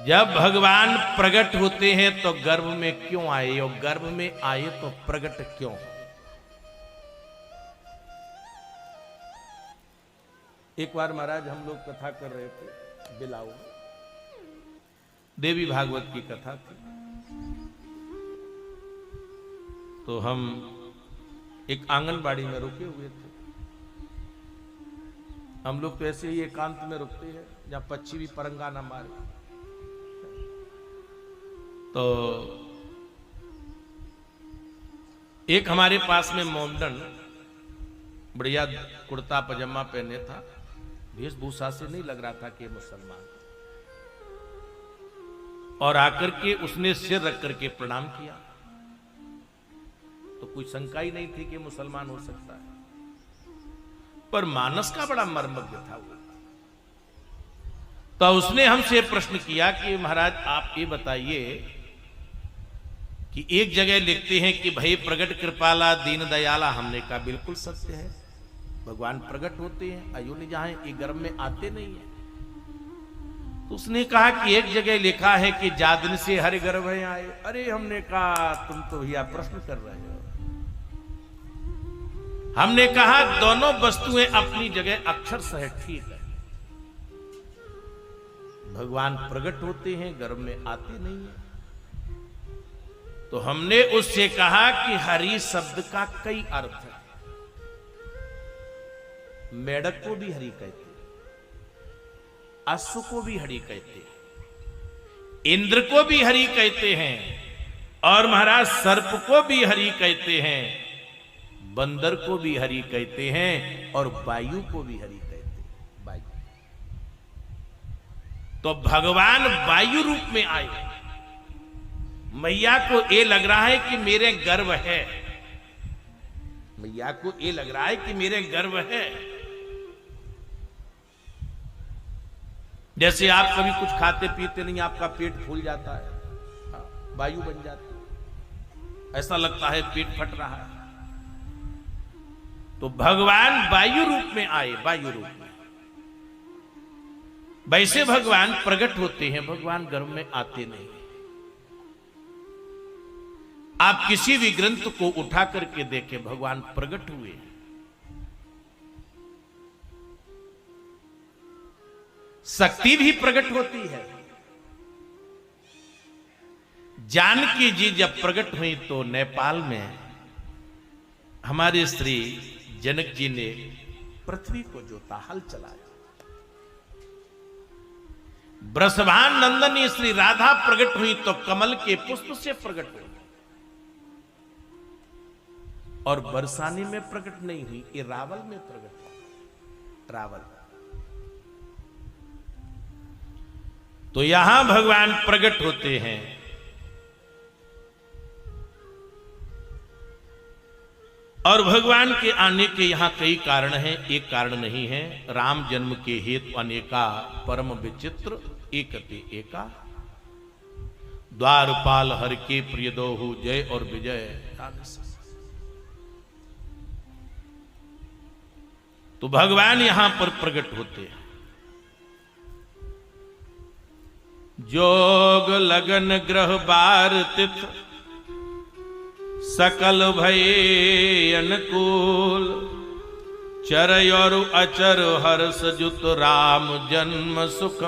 जब भगवान प्रकट होते हैं तो गर्भ में क्यों आए और गर्भ में आए तो प्रकट क्यों? एक बार महाराज हम लोग कथा कर रहे थे बिलाऊ, देवी भागवत की कथा थी। तो हम एक आंगनबाड़ी में रुके हुए थे। हम लोग तो ऐसे ही एकांत में रुकते हैं जहां पक्षी भी परंगा ना मारे। तो एक हमारे पास में मोमडन बढ़िया कुर्ता पजामा पहने था, वेशभूषा से नहीं लग रहा था कि मुसलमान, और आकर के उसने सिर रख करके प्रणाम किया। तो कोई शंका ही नहीं थी कि मुसलमान हो सकता है, पर मानस का बड़ा मर्मज्ञ था वो। तो उसने हमसे प्रश्न किया कि महाराज आप ये बताइए कि एक जगह लिखते हैं कि भाई प्रगट कृपाला दीन दयाला। हमने कहा बिल्कुल सत्य है, भगवान प्रकट होते हैं, अयोनि जहां ये गर्भ में आते नहीं है। तो उसने कहा कि एक जगह लिखा है कि जादन से हर गर्भ में आए। अरे हमने कहा तुम तो भैया प्रश्न कर रहे हो। हमने कहा दोनों वस्तुएं अपनी जगह अक्षर सह ठीक है, भगवान प्रकट होते हैं गर्भ में आते नहीं है। तो हमने उससे कहा कि हरि शब्द का कई अर्थ है। मेढक को भी हरि कहते, अश्व को भी हरि कहते, इंद्र को भी हरि कहते हैं, और महाराज सर्प को भी हरि कहते हैं, बंदर को भी हरि कहते हैं, और वायु को भी हरि कहते हैं। वायु तो भगवान वायु रूप में आए। मैया को ये लग रहा है कि मेरे गर्भ है, मैया को ये लग रहा है कि मेरे गर्भ है। जैसे आप कभी कुछ खाते पीते नहीं, आपका पेट फूल जाता है, वायु बन जाती है, ऐसा लगता है पेट फट रहा है। तो भगवान वायु रूप में आए, वायु रूप में। वैसे भगवान प्रकट होते हैं, भगवान गर्भ में आते नहीं। आप किसी भी ग्रंथ को उठा करके देखें, भगवान प्रकट हुए। शक्ति भी प्रकट होती है। जानकी जी जब प्रकट हुई तो नेपाल में हमारे श्री जनक जी ने पृथ्वी को जोता, हल चलाया। वृषभान नंदनी श्री राधा प्रकट हुई तो कमल के पुष्प से प्रकट हुई, और बरसाने में प्रकट नहीं हुई, ये रावल में प्रकट हुई। रावल तो यहां भगवान प्रकट होते हैं। और भगवान के आने के यहां कई कारण हैं, एक कारण नहीं है। राम जन्म के हेतु अनेका, परम विचित्र एकते एका। द्वारपाल हर के प्रिय दोहु, जय और विजय। तो भगवान यहां पर प्रकट होते हैं। जोग लगन ग्रह बार तिथ, सकल भय अनुकूल। चर और अचर हर्ष जुत, राम जन्म सुख।